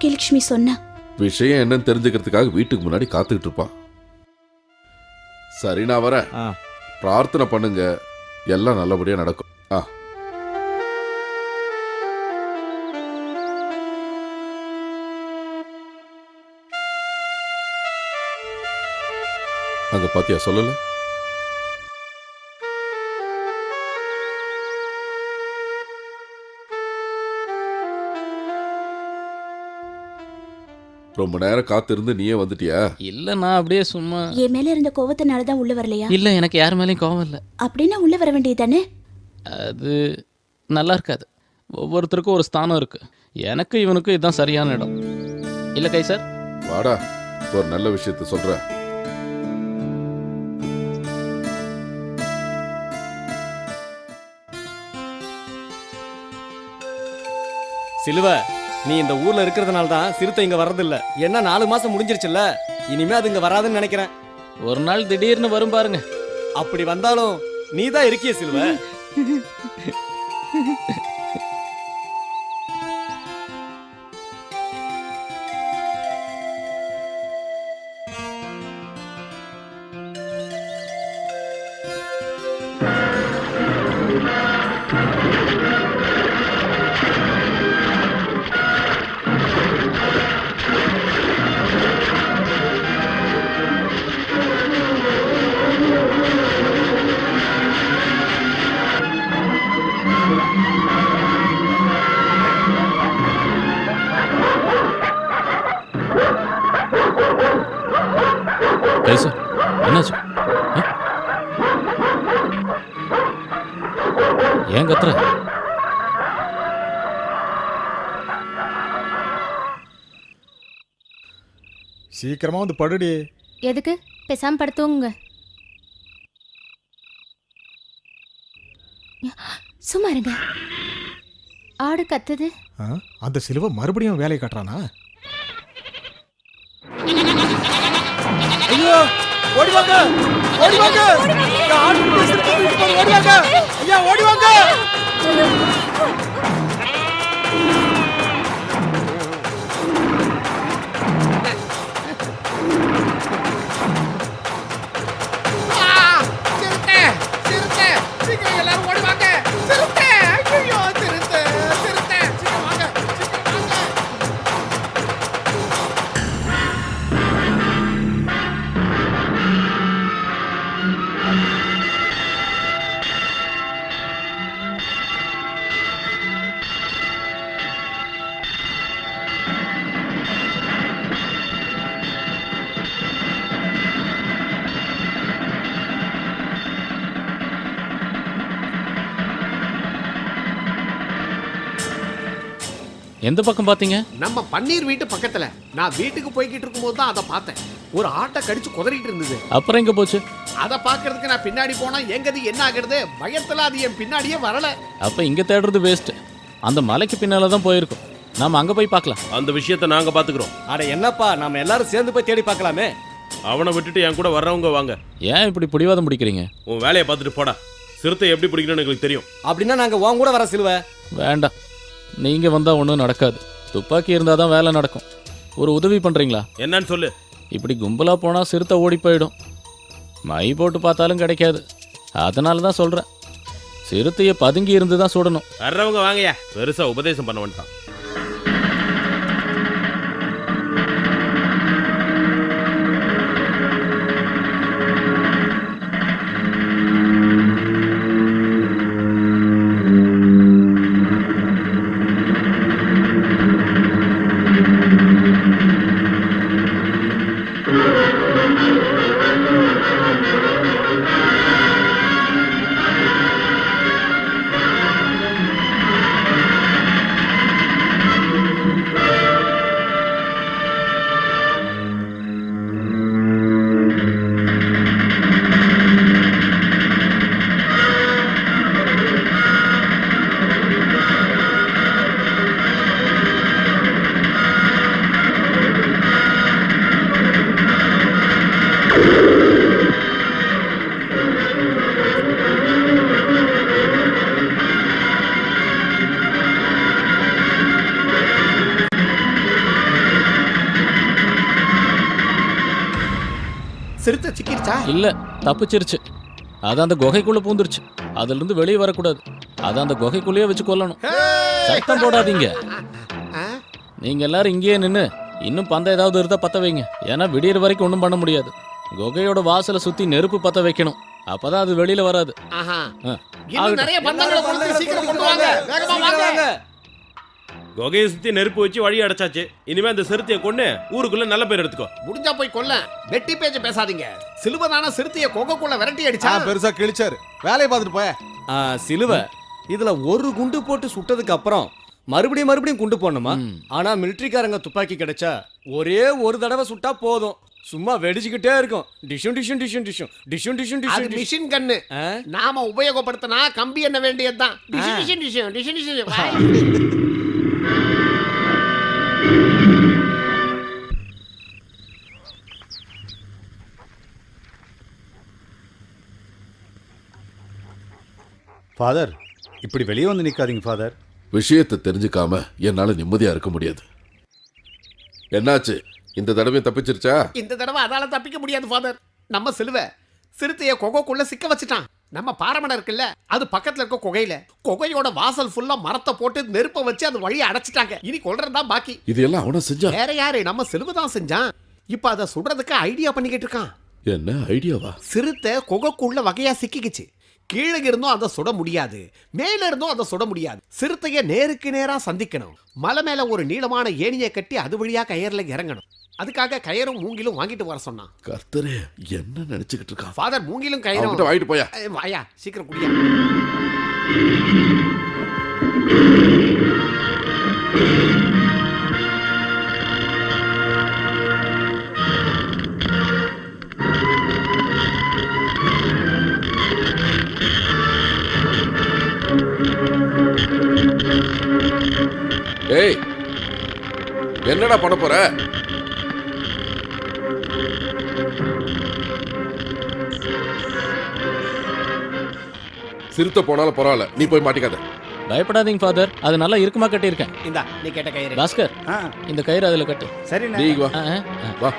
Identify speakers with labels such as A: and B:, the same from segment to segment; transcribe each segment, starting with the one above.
A: பாக்கியலட்சுமி சொன்னா.
B: விஷயம் என்னன்னு தெரிஞ்சுக்கிறதுக்காக வீட்டுக்கு முன்னாடி காத்துக்கிட்டு இருப்பான். சரி, நான் வரேன். பிரார்த்தனை பண்ணுங்க, எல்லாம் நல்லபடியா நடக்கும். அங்க பாத்தியா, சொல்லல? ரொம்ப நேரம் காத்திருந்து நீயே வந்துட்டியா?
C: இல்ல, நான் அப்படியே சும்மா.
A: என் மேல இருந்த கோவத்தினாலதான் உள்ள வரலையா?
C: இல்ல, எனக்கு யார் மேலேயும் கோவம் இல்லை.
A: அப்படின்னா உள்ள வர வேண்டியதானே?
C: அது நல்லா இருக்காது. ஒவ்வொருத்தருக்கும் ஒரு ஸ்தானம் இருக்கு. எனக்கு இவனுக்கு இதுதான் சரியான இடம். இல்ல கை சார்?
B: வாடா, ஒரு நல்ல விஷயத்த சொல்ற.
D: சிலுவ, நீ இந்த ஊர்ல இருக்கிறதுனால தான் சிறுத்தை இங்க வர்றதில்ல. என்ன 4 மாசம் முடிஞ்சிருச்சுல்ல, இனிமே அது இங்க வராதுன்னு நினைக்கிறேன்.
C: ஒரு நாள் திடீர்னு வரும் பாருங்க.
D: அப்படி வந்தாலும் நீ தான் இருக்கிய சிலுவ.
C: கை சார், என்னாச்சு? ஏன் கத்துற?
E: சீக்கிரமா வந்து படுடி.
F: எதுக்கு? பேசாம படுத்துங்க. சும்மா இருங்க. ஆடு கத்துது.
E: அந்த சிலுவை மறுபடியும் வேலையை காட்டுறானா?
D: ஐயோ, ஓடி வாங்க, ஓடி வாங்க. ஓடி வாங்க ஐயா, ஓடி வாங்க.
C: எந்த பக்கம் பாத்தீங்க?
G: நம்ம பன்னீர் வீட்டு பக்கத்துல. நான் வீட்டுக்கு போய்கிட்டு இருக்கும்போது தான் அதை பார்த்தேன். ஒரு ஆட்டை கடிச்சு குதறிட்டு இருந்தது.
C: அப்புறம் எங்க போச்சு?
G: அதை பாக்குறதுக்கு நான் பின்னாடி போனா எங்கது என்ன ஆகுறது? பயத்துல அது என் பின்னாடியே வரல.
C: அப்ப இங்க தேடுறது வேஸ்ட். அந்த மலைக்கு பின்னால தான் போயிருக்கும். நாம அங்க போய் பார்க்கலாம்.
H: அந்த விஷயத்தை நாங்க பாத்துக்கிறோம்.
D: அட என்னப்பா, நாம எல்லாரும் சேர்ந்து போய் தேடி பார்க்கலாமே.
H: அவனை விட்டுட்டு என் கூட வர்றவங்க வாங்க.
C: ஏன் இப்படி பிடிவாதம் பிடிக்கிறீங்க?
H: உன் வேலையை பார்த்துட்டு போடா. சிறுத்தை எப்படி பிடிக்கணும்னு எங்களுக்கு தெரியும்.
D: அப்படின்னா நாங்க உன் கூட வர சிலுவ.
C: வேண்டாம், நீங்க வந்தா ஒன்றும் நடக்காது. துப்பாக்கி இருந்தால் தான் வேலை நடக்கும். ஒரு உதவி பண்றீங்களா?
H: என்னன்னு சொல்லு.
C: இப்படி கும்பலா போனா சிறுத்தை ஓடி போயிடும். மை போட்டு பார்த்தாலும் கிடைக்காது. அதனால தான் சொல்றேன், சிறுத்தையை பதுங்கி இருந்து தான் சுடணும்.
H: வர்றவங்க வாங்கயா. பெருசா உபதேசம் பண்ண வேண்டாம்.
G: சிறுத்தை சிக்கிருச்சா?
C: இல்ல தப்பிச்சிருச்சு. அது அந்த குகைக்குள்ள பூந்துருச்சு. அதுல இருந்து வெளியே வரக்கூடாது. அது அந்த குகைக்குள்ளேயே வச்சு கொல்லணும். சத்தம் போடாதீங்க.
G: ஆ?
C: நீங்க எல்லாரும் இங்கேயே நின்னு இன்னும் பந்தம் ஏதாவது இருந்தா பத்த வைங்க. ஏன்னா விடியற வரைக்கும் ஒன்றும் பண்ண முடியாது. குகையோட வாசலை சுத்தி நெருப்பு பத்த வைக்கணும். அப்பதான் அது வெளியில வராது.
G: ஆஹா.
C: ஆ.
G: இன்னும் நிறைய பந்தங்களை கொண்டு வந்து சீக்கிரம் கொண்டு வாங்க. வேகமா வாங்க.
H: குகையை சுத்தி நெருப்பு வச்சு வழி அடைச்சாச்சு. இனிமே அந்த சிறுத்தையை கொண்டு ஊருக்குள்ள நல்ல பேர் எடுத்துக்கோ.
G: முடிஞ்சா போய் கொல்ல. வெட்டி பேச்ச பேசாதீங்க. சிலுவதான சிறுத்தைய கொகைக்குள்ள விரட்டி அடிச்சா.
E: பெருசா கிழிச்சாரு. வேலையை பார்த்துட்டு போய.
D: சிலுவை இதுல ஒரு குண்டு போட்டு சுட்டதுக்கு அப்புறம் மறுபடியும் குண்டு போடணுமா? ஆனா மிலிட்டரிக்காரங்க துப்பாக்கி கிடைச்சா ஒரே ஒரு தடவை சுட்டா போதும். சும்மா வெடிச்சுக்கிட்டே இருக்கும். டிஷும் டிஷும் டிஷும் டிஷும் டிஷும் டிஷும்
G: அது
D: டிஷும்
G: மிஷின் கன்னு. நாம உபயோகப்படுத்தினா கம்பி என்ன வேண்டியதுதான். டிஷும் டிஷும் டிஷும் டிஷும் டிஷும். வாய்.
I: ஃபாதர், இப்படி வெளியே வந்து நிற்காதீங்க ஃபாதர்.
B: விஷயத்தை தெரிஞ்சுக்காம என்னால நிம்மதியா இருக்க முடியாது. என்னாச்சு? இந்த தடவை தப்பிச்சிருச்சா?
G: இந்த தடவை அதால தப்பிக்க முடியாது ஃபாதர். நம்ம சிலுவை சிறுத்தைய கொகைக்குள்ள சிக்க வச்சுட்டான். நம்ம பாரமடம் இருக்குல்ல, அது பக்கத்துல இருக்க குகையில. குகையோட வாசல் ஃபுல்லா மரத்தை போட்டு நெருப்ப வச்சு அது வழியை அடைச்சிட்டாங்க. இனி கொல்றதுதான் பாக்கி.
B: இது எல்லாம் அவன செஞ்சா?
G: வேற யாரு? நம்ம சிலுவை தான் செஞ்சான். இப்ப அதை சுடுறதுக்கு ஐடியா பண்ணிக்கிட்டு இருக்கான்.
B: என்ன ஐடியாவா?
G: சிறுத்தை குகைக்குள்ள வகையா சிக்கிக்குச்சு. கீழே இருந்தும் அதை சுட முடியாது, மேல இருந்தும் அதை சுட முடியாது. சிறுத்தைய நேருக்கு நேரா சந்திக்கணும். மலை மேல ஒரு நீளமான ஏணியை கட்டி அது வழியா கயர்ல இறங்கணும். அதுக்காக கயரும் மூங்கிலும் வாங்கிட்டு வர சொன்னான்.
B: கர்த்தரே, என்ன நினைச்சுக்கிட்டு இருக்கான்?
G: ஃபாதர் மூங்கிலும்
B: அவன்கிட்ட
G: கயரும்
B: வாங்கிட்டு போயா.
G: வாயா, சீக்கிரம் குடியா.
B: ஏய், என்னடா பண்ண போற? சிறுத்தை போனாலும் பரவாயில்ல, நீ போய் மாட்டிக்காத.
C: பயப்படாதீங்க ஃபாதர். அது நல்லா இருக்குமா கட்டியிருக்கேன்.
G: இந்தா, நீ கேட்ட கயிறு.
C: பாஸ்கர்,
I: ஆ
C: இந்த கயிறு அதுல கட்டு.
I: சரிண்ணே.
B: நீ வா.
C: ஆ, ஆ.
B: வா.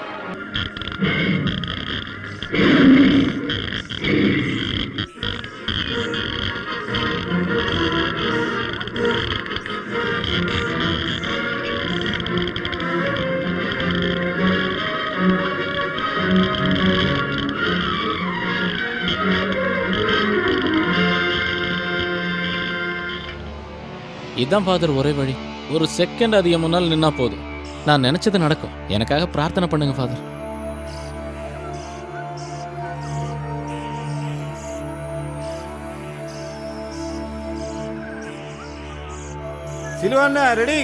C: இதான் ஃபாதர் ஒரே வழி. ஒரு செகண்ட் அதிகம் முன்னால் நின்னா போதும். நான் நினைச்சது நடக்கும். எனக்காக பிரார்த்தனை பண்ணுங்க ஃபாதர்.
I: சிலுவாண்ணா ரெடி.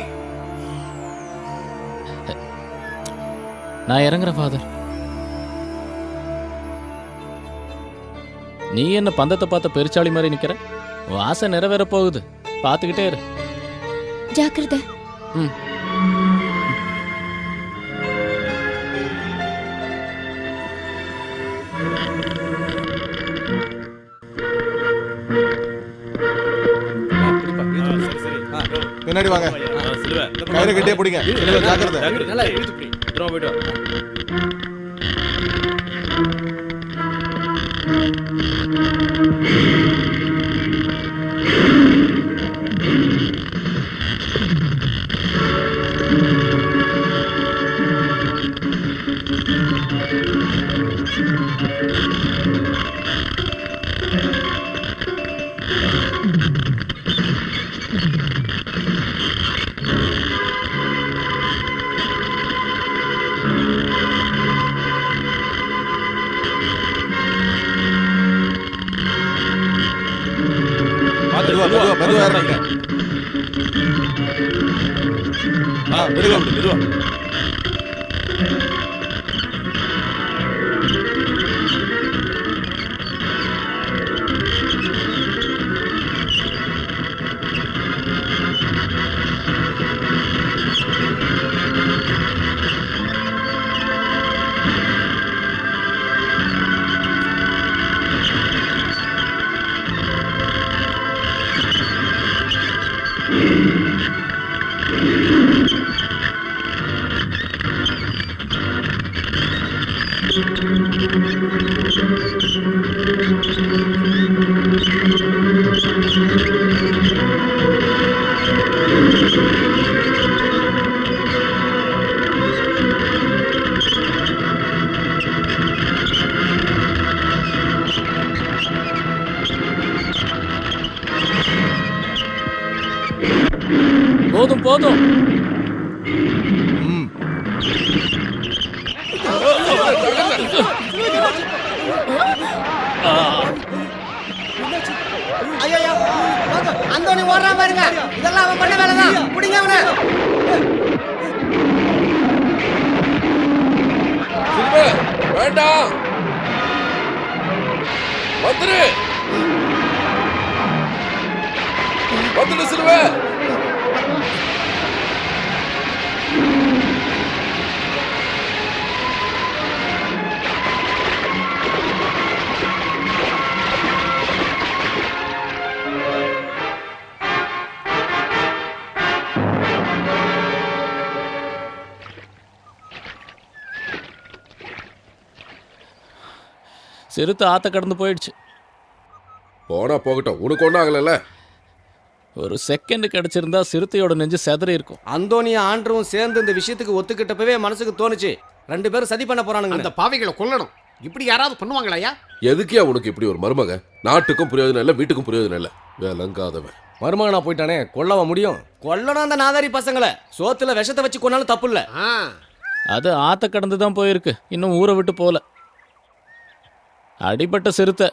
C: நான் இறங்குறேன் ஃபாதர். நீ என்ன பந்தத்தை பார்த்த பெருச்சாளி மாதிரி நிக்கிற? உன் ஆசை நிறைவேற போகுது. பார்த்துக்கிட்டே இரு.
F: ஜாக்கிரதை.
C: ம்.
E: பின்னாடி வாங்க.
H: சிலுவை
E: கயிறு கட்டியே பிடிங்க. சிலுவை ஜாக்கிரதை.
D: நல்லா இழுத்து பிடி.
H: தூரம் போயிட்டு வா.
E: மெதுவா இறங்குங்க.
H: மெதுவா மெதுவா.
C: போதும் போதும்.
D: ஐயோ அந்தோனி ஓடுறான் பாருங்க, இதெல்லாம் அவன் பண்ண வேலைதான். புடிங்க அவனை.
B: சிலுவை, வேண்டாம் வந்துரு வந்துடு சிலுவை.
C: சிறுத்தை ஆத்த கடந்து போயிடுச்சு.
B: போனா போகட்டும், உனக்கு ஒன்றும் ஆகலைல்ல.
C: ஒரு செகண்ட் கிடைச்சிருந்தா சிறுத்தையோட நெஞ்சு செதறி இருக்கும்.
D: அந்தோனிய ஆண்டரும் சேர்ந்து இந்த விஷயத்துக்கு ஒத்துக்கிட்டப்பவே மனசுக்கு தோணுச்சு, 2 பேரும் சதி பண்ண போறானுங்க.
G: அந்த பாவிகளை கொல்லணும். இப்படி யாராவது பண்ணுவாங்களாயா?
B: எதுக்கே உனக்கு இப்படி ஒரு மருமக? நாட்டுக்கும் பிரயோஜனம் இல்லை, வீட்டுக்கும் பிரயோஜனம் இல்லை. விளங்காதவன்.
D: மருமகனா போயிட்டானே, கொல்லவா முடியும்? கொல்லணும் அந்த நாதாரி பசங்களை. சோத்துல விஷத்தை வச்சு கொன்னாலும் தப்பு இல்ல.
C: அது ஆத்த கடந்து தான் போயிருக்கு, இன்னும் ஊரை விட்டு போல. அடிபட்ட சிறுத்தை,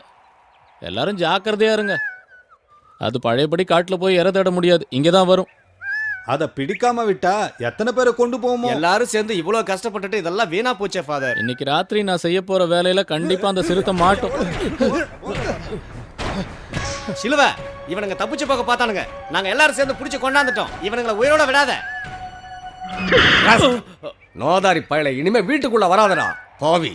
C: எல்லாரும் ஜாக்கிரதையா இருங்க. அது பழையபடி காட்டில் போய் இற தேட முடியாது, இங்கே தான் வரும்.
I: அதை பிடிக்காம விட்டா எத்தனை பேரை கொண்டு போவோமோ?
D: எல்லாரும் சேர்ந்து இவ்வளவு கஷ்டப்பட்டுட்டு இதெல்லாம் வீணா போச்சே ஃபாதர்.
C: இன்னைக்கு ராத்திரி நான் செய்ய போற வேலையில கண்டிப்பா அந்த சிறுத்தை மாட்டும்.
D: சிலுவ, இவனுங்க தப்பிச்சு போக பார்த்தானுங்க. நாங்க எல்லாரும் சேர்ந்து பிடிச்சு கொண்டாந்துட்டோம். இவனுங்களை உயிரோட விடாத. நோதாரி பயல, இனிமே வீட்டுக்குள்ள வராதடா பாவி.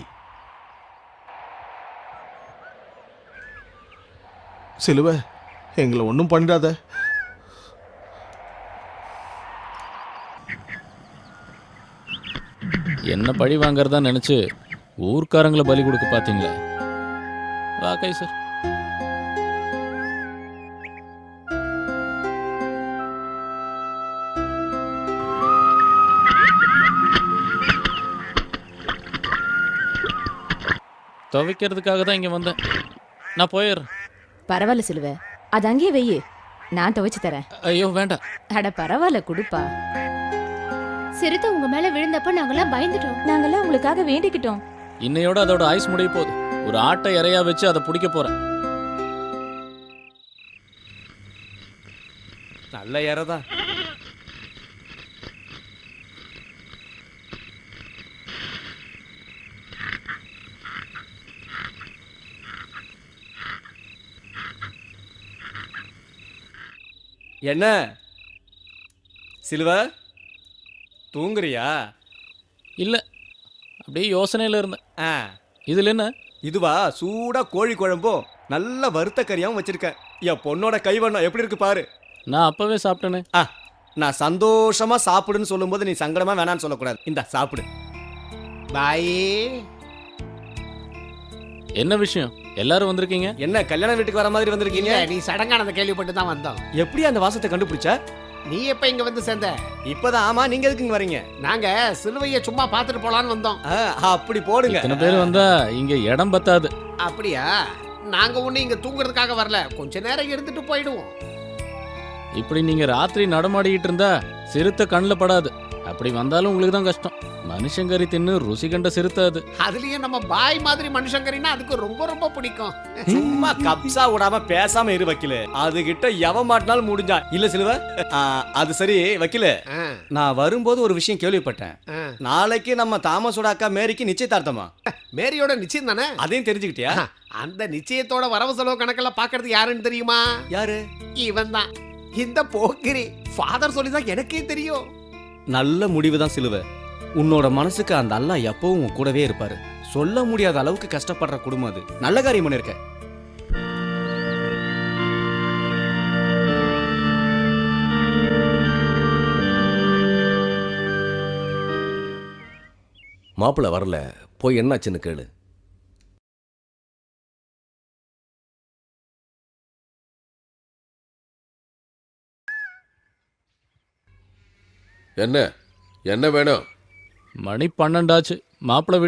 E: சிலுவை, எங்களை ஒன்றும் பண்ணிடாத.
C: என்ன பழி வாங்கறதா நினைச்சு ஊர்க்காரங்களை பலி கொடுக்க பாத்தீங்களா? வா கைசர். துவைக்கிறதுக்காக தான் இங்க வந்தேன். நான் போயிடுறேன்.
F: பரவாயில்ல சிலுவை, அது அங்கேயே வெய்யு, நான் துவைச்சு தரேன்.
C: ஐயோ வேண்டாம்.
F: அட பரவாயில்ல, குடுப்பா.
A: சிறுத்தை உங்க மேல விழுந்தப்ப நாங்கெல்லாம் பயந்துட்டோம்.
F: நாங்கெல்லாம் உங்களுக்காக வேண்டிக்கிட்டோம்.
C: இன்னையோட அதோட ஆயுஸ் முடிய போகுது. ஒரு ஆட்டை இறையா வச்சு அதை பிடிக்க போறேன்.
D: நல்ல இறதா. என்ன சிலுவ, தூங்குறியா?
C: இல்ல, அப்படியே யோசனையில இருந்தேன். இதுல என்ன?
D: இதுவா, சூடா கோழி குழம்பும் நல்ல வறுத்த கறியாவும் வச்சிருக்கேன். என் பொண்ணோட கைவண்ணம் எப்படி இருக்கு பாரு.
C: நான் அப்பவே சாப்பிட்டேனே.
D: நான் சந்தோஷமா சாப்பிடுன்னு சொல்லும்போது நீ சங்கடமா வேணான்னு சொல்லக்கூடாது. இந்த சாப்பிடு.
G: பாய்,
C: என்ன விஷயம்? எல்லாரும் வந்திருக்கீங்க?
D: என்ன கல்யாண வீட்டுக்கு வர மாதிரி வந்திருக்கீங்க?
G: நீ சடங்கானதை கேள்விப்பட்டு தான் வந்தோம்.
D: எப்படி அந்த வாசத்தை கண்டுபிடிச்ச?
G: நீ எப்ப இங்க வந்து சேர்ந்த?
D: இப்பதான். ஆமா, நீங்க எதுக்கு இங்க வரீங்க?
G: நாங்க சிலுவையை சும்மா பார்த்துட்டு போலான்னு வந்தோம்.
D: அப்படி போடுங்க.
C: இத்தனை பேர் வந்தா இங்க இடம் பத்தாது.
G: அப்படியா? நாங்க ஒண்ணு இங்க தூங்குறதுக்காக வரல, கொஞ்ச நேரம் இருந்துட்டு போயிடுவோம்.
C: இப்படி நீங்க ராத்திரி நடமாடிக்கிட்டு இருந்தா சிறுத்தை கண்ணில் படாது. அப்படி வந்தாலும் உங்களுக்கு தான் கஷ்டம். மனுஷங்கறி தின்னு ருசி கண்ட சிறுத்தை அது.
G: அதுலயும் நம்ம பாய் மாதிரி மனுஷங்கரினா அதுக்கு ரொம்ப ரொம்ப பிடிக்கும்.
D: சும்மா கப்சா விடாம பேசாம இரு வக்கீல. அது கிட்ட எவன் மாட்டினாலும் முடிஞ்சா இல்ல சிலுவ. அது சரி வக்கீல, நான் வரும்போது ஒரு விஷயம் கேள்விப்பட்டேன். நாளைக்கு நம்ம தாமஸோட அக்கா மேரிக்கு நிச்சயதார்த்தமா?
G: மேரியோட நிச்சயம் தானே?
D: அதையும் தெரிஞ்சுக்கிட்டியா?
G: அந்த நிச்சயத்தோட வரவு செலவு கணக்கெல்லாம் பாக்குறது யாருன்னு தெரியுமா?
D: யாரு?
G: இவன் தான், இந்த போக்கிரி. ஃபாதர் சொல்லிதான் எனக்கே தெரியும்.
D: நல்ல முடிவு தான் சிலுவ. உன்னோட மனசுக்கு அந்த அல்லாஹ் எப்பவும் உன் கூடவே இருப்பாரு. சொல்ல முடியாத அளவுக்கு கஷ்டப்படுற குடும்பம் அது. நல்ல காரியம் பண்ணிருக்க.
J: மாப்பிள்ள வரல, போய் என்னாச்சுன்னு கேளு.
B: என்ன என்ன வேணும்?
C: மணி 12 ஆச்சு. மாப்பிள்ளை